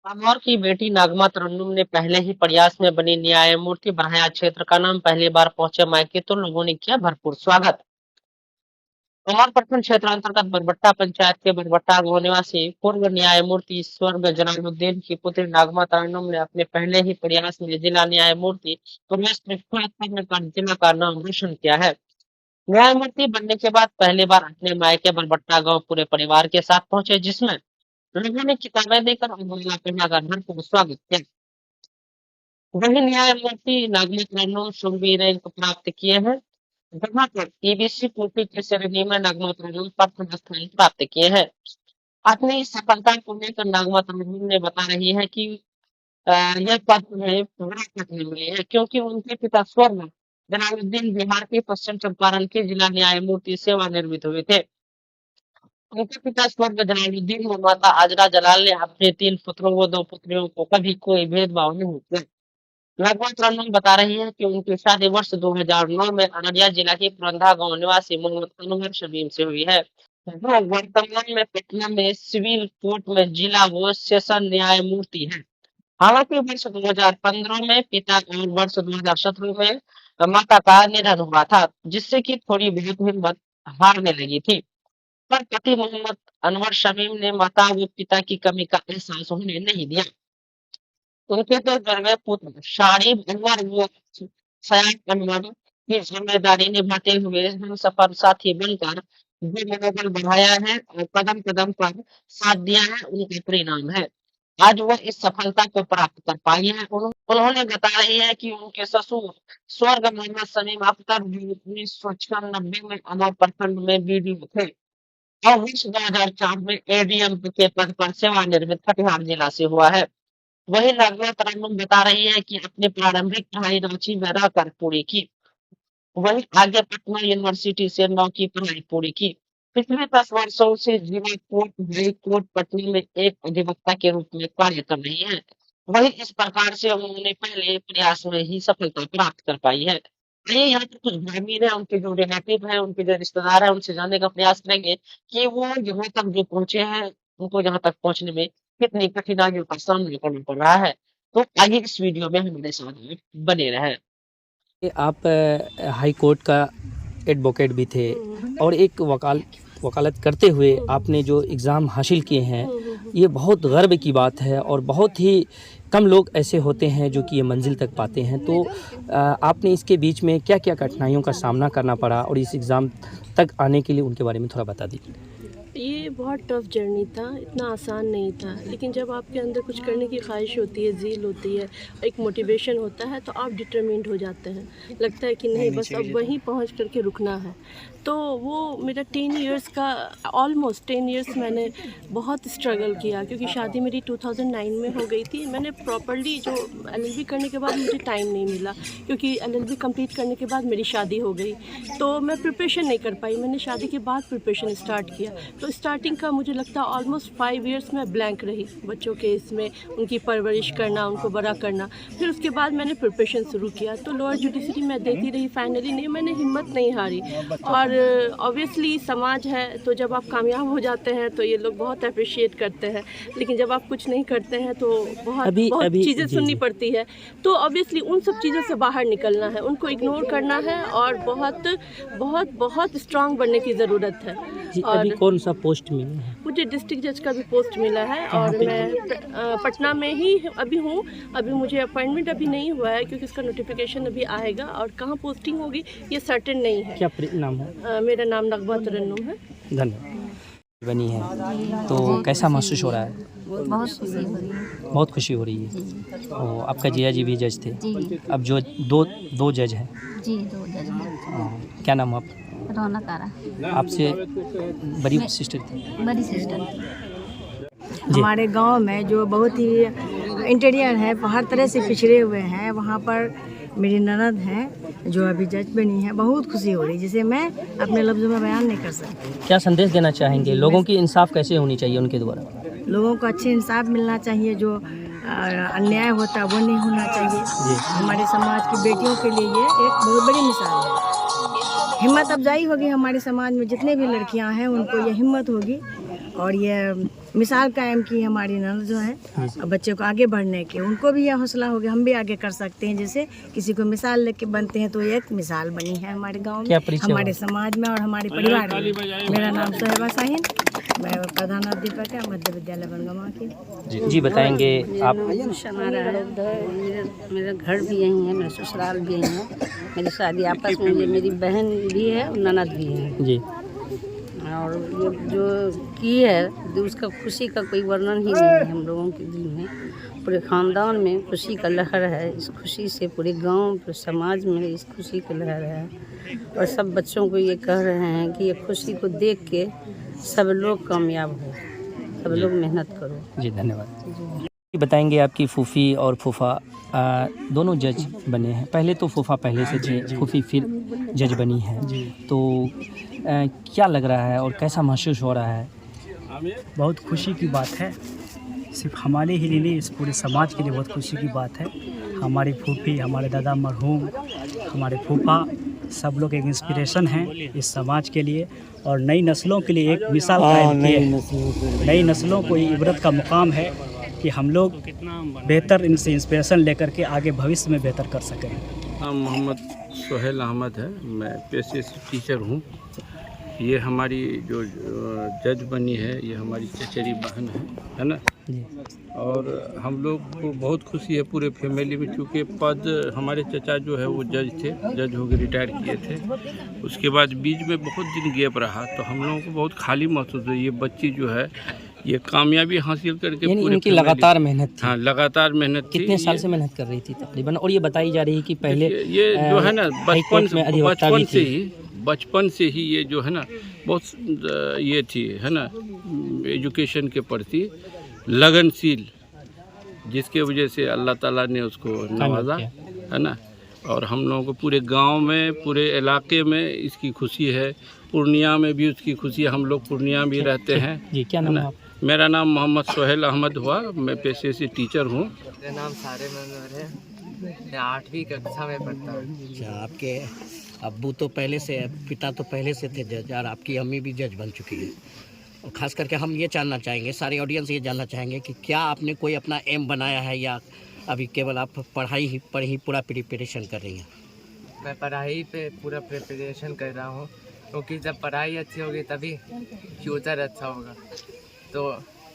अमौर की बेटी नागमा तरन्नुम ने पहले ही प्रयास में बनी न्यायमूर्ति बड़हया क्षेत्र का नाम पहली बार पहुंचे मायके तो लोगों ने किया भरपूर स्वागत। अमौर प्रखंड क्षेत्र अंतर्गत बरबट्टा पंचायत के बरबट्टा गांव निवासी पूर्व न्यायमूर्ति स्वर्ग जलालुद्दीन की पुत्री नागमा तरन्नुम ने अपने पहले ही प्रयास में जिला न्यायमूर्ति प्रवेश परीक्षा कर जिला का नाम रोशन किया है। न्यायमूर्ति बनने के बाद पहली बार अपने मायके बरबट्टा गांव पूरे परिवार के साथ पहुंचे, जिसमें लोगों ने किताबें देकर और माला पहनाकर भरपूर स्वागत किया। वहीं न्यायमूर्ति नागमा तरन्नुम सुरभि रैंक प्राप्त किए हैं, जहां पर ईबीसी कोटि की श्रेणी में नागमा तरन्नुम प्रथम स्थान प्राप्त किए हैं। अपनी इस सफलता को लेकर नागमा तरन्नुम ने बता रही है कि यह पद उन्हें पूरा करने मिली है, क्योंकि उनके पिता स्वर्ग जलालुद्दीन बिहार के पश्चिम चंपारण के जिला न्यायमूर्ति सेवानिवृत्त हुए थे। उनके पिता स्वर्ग जलालुद्दीन और माता आजरा जलाल ने अपने 3 पुत्रों व 2 पुत्रियों को कभी कोई भेदभाव नहीं किया। नागमा तरन्नुम बता रही है कि उनकी शादी वर्ष 2009 में अररिया जिला के पुरंधा गांव निवासी मोहम्मद अनवर शमीम से हुई है, जो वर्तमान में पटना में सिविल कोर्ट में जिला व सेशन न्यायमूर्ति है। हालांकि वर्ष 2015 में पिता और वर्ष 2017 में माता का निधन हुआ था, जिससे कि थोड़ी बहुत हिम्मत हारने लगी थी। पर पति मोहम्मद अनवर शमीम ने माता व पिता की कमी का एहसास होने नहीं दिया। उनके तो जरवे पुत्र शाहिब अनवर व सयाफ अनवर की जिम्मेदारी निभाते हुए हम सफर साथी बनकर जो मनोबल बढ़ाया है और कदम कदम पर साथ दिया है, उनका परिणाम है आज वह इस सफलता को प्राप्त कर पाई है। उन्होंने बता रही है कि उनके ससुर स्वर्ग मोहम्मद समीम अख्तर भी 1996 में अमर प्रखंड में बीडीओ थे और वर्ष 2004 में एडीएम के पद पर सेवानिवृत्त कटिहार जिला से हुआ है। वहीं नागमा तरन्नुम बता रही है कि अपनी प्रारंभिक पढ़ाई रांची में रहकर पूरी की, वहीं आगे पटना यूनिवर्सिटी से लॉ की पढ़ाई पूरी की। पिछले 10 वर्षों से जिला कोर्ट हाई कोर्ट पटना में एक अधिवक्ता के रूप में कार्य कर रही है। वहीं इस प्रकार से उन्होंने पहले प्रयास में ही सफलता प्राप्त कर पाई है। आइए यहाँ पर कुछ ग्रामीण है, उनके जो रिलेटिव है, उनके जो रिश्तेदार है, उनसे जानने का प्रयास करेंगे कि वो यहाँ तक जो पहुंचे हैं, उनको यहाँ तक पहुंचने में कितनी कठिनाइयों का सामना करना पड़ रहा है। तो आइए इस वीडियो में हमारे साथ आप बने रहे। आप हाई कोर्ट का एडवोकेट भी थे और एक वकालत करते हुए आपने जो एग्ज़ाम हासिल किए हैं, ये बहुत गर्व की बात है और बहुत ही कम लोग ऐसे होते हैं जो कि ये मंजिल तक पाते हैं। तो आपने इसके बीच में क्या क्या कठिनाइयों का सामना करना पड़ा और इस एग्ज़ाम तक आने के लिए उनके बारे में थोड़ा बता दीजिए। ये बहुत टफ जर्नी था, इतना आसान नहीं था, लेकिन जब आपके अंदर कुछ करने की ख्वाहिश होती है, ज़ील होती है, एक मोटिवेशन होता है, तो आप डिटरमिन्ड हो जाते हैं। लगता है कि नहीं, बस अब वहीं पहुंच करके रुकना है। तो वो मेरा 10 इयर्स का ऑलमोस्ट 10 इयर्स मैंने बहुत स्ट्रगल किया, क्योंकि शादी मेरी 2009 में हो गई थी। मैंने प्रॉपर्ली जो LLB करने के बाद मुझे टाइम नहीं मिला, क्योंकि LLB कंप्लीट करने के बाद मेरी शादी हो गई, तो मैं प्रिपरेशन नहीं कर पाई। मैंने शादी के बाद प्रिपरेशन स्टार्ट किया, तो स्टार्टिंग का मुझे लगता है ऑलमोस्ट 5 इयर्स में ब्लैंक रही बच्चों के इसमें, उनकी परवरिश करना, उनको बड़ा करना। फिर उसके बाद मैंने प्रिपरेशन शुरू किया, तो लोअर जुडिशरी मैं देती रही। फाइनली नहीं, मैंने हिम्मत नहीं हारी। और ऑब्वियसली समाज है, तो जब आप कामयाब हो जाते हैं तो ये लोग बहुत अप्रिशिएट करते हैं, लेकिन जब आप कुछ नहीं करते हैं तो बहुत चीज़ें सुननी पड़ती है। तो ऑब्वियसली उन सब चीज़ों से बाहर निकलना है, उनको इग्नोर करना है और बहुत बहुत बहुत स्ट्रांग बनने की ज़रूरत है। और अभी कौन सा पोस्ट मिला है? मुझे डिस्ट्रिक्ट जज का भी पोस्ट मिला है और मैं पटना में ही अभी हूँ। अभी मुझे अपॉइंटमेंट अभी नहीं हुआ है, क्योंकि इसका नोटिफिकेशन अभी आएगा और कहाँ पोस्टिंग होगी ये सर्टेन नहीं है। क्या नाम है? मेरा नाम नागमा तरन्नुम है। धन्यवाद। बनी है तो कैसा महसूस हो रहा है? बहुत खुशी हो रही है। बहुत खुशी हो रही है। और आपका जिया जी भी जज थे? जी। अब जो दो जज हैं? जी, 2 जज हैं। क्या नाम है आप? रौनक आरा। आपसे बड़ी सिस्टर थी? बड़ी सिस्टर। हमारे गांव में जो बहुत ही इंटीरियर है, हर तरह से पिछड़े हुए हैं, वहाँ पर मेरी ननद हैं जो अभी जज बनी है। बहुत खुशी हो रही है, जिसे मैं अपने लफ्ज़ों में बयान नहीं कर सकती। क्या संदेश देना चाहेंगे? लोगों की इंसाफ कैसे होनी चाहिए उनके द्वारा? लोगों को अच्छे इंसाफ मिलना चाहिए, जो अन्याय होता है वो नहीं होना चाहिए। हमारे समाज की बेटियों के लिए ये एक बहुत बड़ी मिसाल है। हिम्मत अफजाई होगी हमारे समाज में, जितने भी लड़कियां हैं उनको ये हिम्मत होगी और ये मिसाल कायम की हमारी ननद जो है, और बच्चे को आगे बढ़ने के उनको भी यह हौसला हो गया, हम भी आगे कर सकते हैं। जैसे किसी को मिसाल लेके बनते हैं तो ये एक मिसाल बनी है हमारे गांव क्या में, परिचय हमारे समाज में और हमारे परिवार में। मेरा नाम सोहेबा शाहीन, मैं प्रधानाध्यापक है मध्य विद्यालय बनगामा की। जी बताएंगे आप। हमारा है मेरा घर भी यहीं है, मेरा ससुराल भी यहीं है, मेरी शादी आपस में मेरी बहन भी है और ननद भी है जी और ये जो की है उसका खुशी का कोई वर्णन ही नहीं है। हम लोगों के दिल में, पूरे ख़ानदान में खुशी का लहर है। इस खुशी से पूरे गांव, पूरे समाज में इस खुशी का लहर है और सब बच्चों को ये कह रहे हैं कि ये खुशी को देख के सब लोग कामयाब हो, सब लोग मेहनत करो। जी धन्यवाद। बताएंगे आपकी फूफी और फूफा दोनों जज बने हैं। पहले तो फूफा पहले से थे, फूफी फिर जज बनी है, तो क्या लग रहा है और कैसा महसूस हो रहा है? बहुत खुशी की बात है, सिर्फ हमारे ही नहीं इस पूरे समाज के लिए बहुत खुशी की बात है। हमारी फूफी, हमारे दादा मरहूम, हमारे फूफा सब लोग एक इंस्पिरेशन हैं इस समाज के लिए और नई नस्लों के लिए एक मिसाल कायम की है। नई नस्लों को ये इबरत का मुकाम है कि हम लोग बेहतर इनसे इंस्पिरेशन लेकर के आगे भविष्य में बेहतर कर सकें। नाम मोहम्मद सोहेल अहमद है, मैं पेशे से टीचर हूँ। ये हमारी जो जज बनी है ये हमारी चचेरी बहन है ना। और हम लोग को बहुत खुशी है पूरे फैमिली में, क्योंकि पद हमारे चचा जो है वो जज थे, जज होकर रिटायर किए थे। उसके बाद बीच में बहुत दिन गैप रहा तो हम लोगों को बहुत खाली महसूस हुआ। ये बच्ची जो है ये कामयाबी हासिल करके पूरे इनकी लगातार मेहनत थी। हाँ, लगातार मेहनत थी। कितने साल से मेहनत कर रही थी तकरीबन? और ये बताई जा रही है कि पहले ये जो है ना बचपन से ही ये जो है ना बहुत ये थी है ना एजुकेशन के प्रति लगनशील, जिसके वजह से अल्लाह ताला ने उसको नवाजा है ना। और हम लोगों को पूरे गांव में, पूरे इलाके में इसकी खुशी है। पूर्णिया में भी उसकी खुशी है, हम लोग पूर्णिया भी रहते हैं। जी क्या नाम है? मेरा नाम मोहम्मद सोहेल अहमद हुआ, मैं पेशे से टीचर हूँ। मेरा नाम सारे मनोहर है, मैं 8वीं कक्षा में पढ़ता हूँ। अच्छा, आपके अब्बू तो पहले से, पिता तो पहले से थे जज और आपकी अम्मी भी जज बन चुकी है। और ख़ास करके हम ये जानना चाहेंगे, सारे ऑडियंस ये जानना चाहेंगे कि क्या आपने कोई अपना एम बनाया है या अभी केवल आप पढ़ाई पर ही पूरा प्रिपरेशन कर रही हैं? मैं पढ़ाई पे पूरा प्रिपरेशन कर रहा हूँ, क्योंकि जब पढ़ाई अच्छी होगी तभी फ्यूचर अच्छा होगा। तो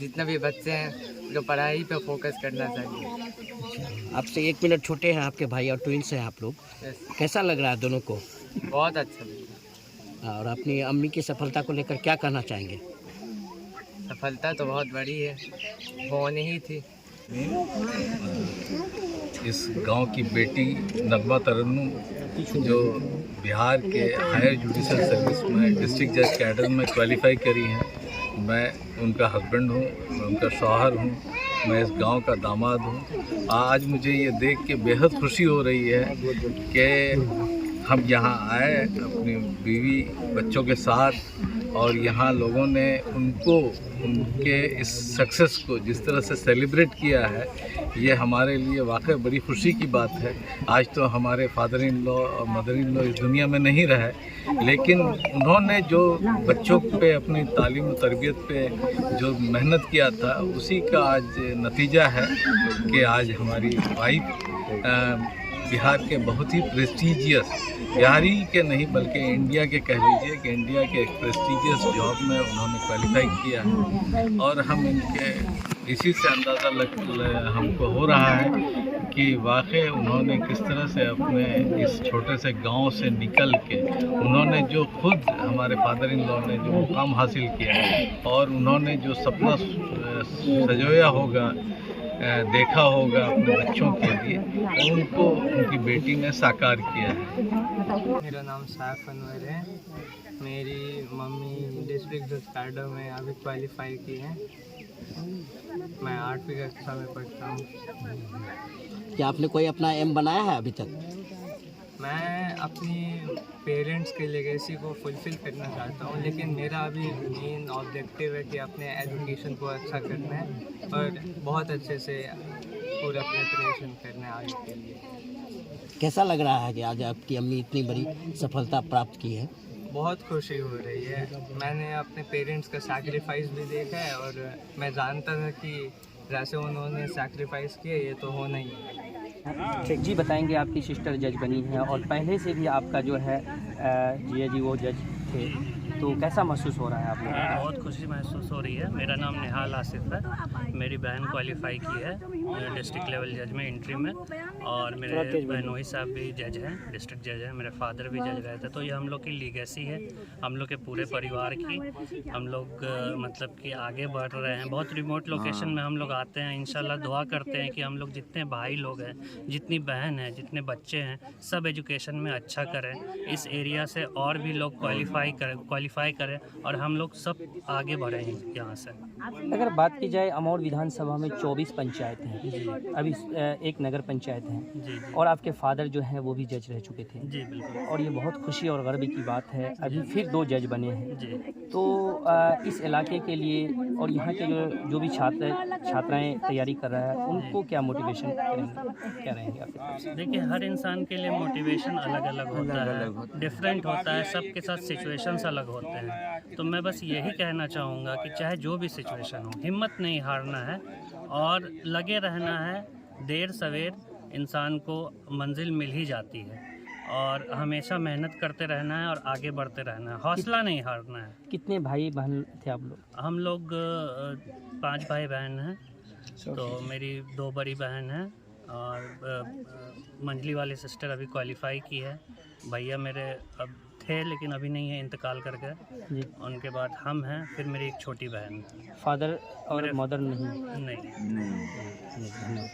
जितने भी बच्चे हैं जो पढ़ाई पे फोकस करना चाहिए। आपसे 1 मिनट छोटे हैं आपके भाई और ट्विंस हैं आप लोग, कैसा लग रहा है दोनों को? बहुत अच्छा लगा। और अपनी अम्मी की सफलता को लेकर क्या कहना चाहेंगे? सफलता तो बहुत बड़ी है, वो नहीं थी। इस गांव की बेटी नगमा तरन्नुम जो बिहार के हायर जुडिशल सर्विस में डिस्ट्रिक्ट जज कैडर में क्वालिफाई करी हैं, मैं उनका हस्बैंड हूँ, मैं उनका शौहर हूँ, मैं इस गांव का दामाद हूँ। आज मुझे ये देख के बेहद खुशी हो रही है कि हम यहाँ आए अपनी बीवी बच्चों के साथ और यहाँ लोगों ने उनको, उनके इस सक्सेस को जिस तरह से सेलिब्रेट किया है, ये हमारे लिए वाकई बड़ी खुशी की बात है। आज तो हमारे फादर इन लॉ और मदर इन लॉ इस दुनिया में नहीं रहे, लेकिन उन्होंने जो बच्चों पे, अपनी तालीम और तरबियत पे जो मेहनत किया था, उसी का आज नतीजा है कि आज हमारी वाइफ बिहार के बहुत ही प्रेस्टीजियस, बिहार ही के नहीं बल्कि इंडिया के कह लीजिए कि इंडिया के एक प्रेस्टीजियस जॉब में उन्होंने क्वालिफाई किया है। और हम इनके इसी से अंदाज़ा हमको हो रहा है कि वाकई उन्होंने किस तरह से अपने इस छोटे से गांव से निकल के उन्होंने जो खुद, हमारे फादर इन लॉ ने जो मुकाम हासिल किया है और उन्होंने जो सपना सजोया होगा, देखा होगा अपने बच्चों के लिए, उनको उनकी बेटी ने साकार किया है। मेरा नाम साफ अनवर है, मेरी मम्मी डिस्ट्रिक्ट जज कैडर में अभी क्वालिफाई की है। मैं 8वीं कक्षा में पढ़ता हूँ। क्या आपने कोई अपना एम बनाया है अभी तक? मैं अपनी पेरेंट्स के लेगेसी को फुलफ़िल करना चाहता हूँ, लेकिन मेरा अभी मेन ऑब्जेक्टिव है कि अपने एजुकेशन को अच्छा करना है और बहुत अच्छे से पूरा प्रिपरेशन करना है आगे के लिए। कैसा लग रहा है कि आज आपकी अम्मी इतनी बड़ी सफलता प्राप्त की है? बहुत खुशी हो रही है। मैंने अपने पेरेंट्स का सैक्रिफाइस भी देखा है और मैं जानता था कि जैसे उन्होंने सैक्रिफाइस किया ये तो होना ही है। जी बताएंगे, आपकी सिस्टर जज बनी है और पहले से भी आपका जो है जिया जी वो जज थे, तो कैसा महसूस हो रहा है आप लोगों को? बहुत खुशी महसूस हो रही है। मेरा नाम निहाल आसिफ है। मेरी बहन क्वालिफाई की है डिस्ट्रिक्ट लेवल जज में एंट्री में, और मेरे बहनोई साहब भी जज हैं, डिस्ट्रिक्ट जज हैं। मेरे फादर भी जज रहे थे। तो ये हम लोग की लीगेसी है, हम लोग के पूरे परिवार की। हम लोग मतलब कि आगे बढ़ रहे हैं। बहुत रिमोट लोकेशन में हम लोग आते हैं। इंशाल्लाह दुआ करते हैं कि हम लोग जितने भाई लोग हैं, जितनी बहन हैं, जितने बच्चे हैं, सब एजुकेशन में अच्छा करें। इस एरिया से और भी लोग क्वालिफाई करें और हम लोग सब आगे बढ़ें यहाँ से। अगर बात की जाए अमौर विधानसभा में 24 पंचायत हैं, अभी एक नगर पंचायत है जी और आपके फादर जो हैं वो भी जज रह चुके थे। जी बिल्कुल। और ये बहुत खुशी और गर्व की बात है, अभी फिर 2 जज बने हैं। जी। तो इस इलाके के लिए और यहाँ के जो भी छात्राएं तैयारी कर रहा है उनको क्या मोटिवेशन करेंगे, क्या रहेंगे आपके पास? देखिए, हर इंसान के लिए मोटिवेशन अलग अलग होता है, डिफरेंट होता है। सबके साथ सिचुएशंस अलग होते हैं। तो मैं बस यही कहना चाहूँगा कि चाहे जो भी सिचुएशन हो, हिम्मत नहीं हारना है और लगे रहना है। देर सवेर इंसान को मंजिल मिल ही जाती है और हमेशा मेहनत करते रहना है और आगे बढ़ते रहना है, हौसला नहीं हारना है। कितने भाई बहन थे आप लोग? हम लोग 5 भाई बहन हैं। तो मेरी 2 बड़ी बहन हैं और मंझली वाली सिस्टर अभी क्वालिफाई की है। भैया मेरे अब थे लेकिन अभी नहीं है, इंतकाल कर गए जी। उनके बाद हम हैं, फिर मेरी एक छोटी बहन। फादर और मदर नहीं? नहीं। धन्यवाद।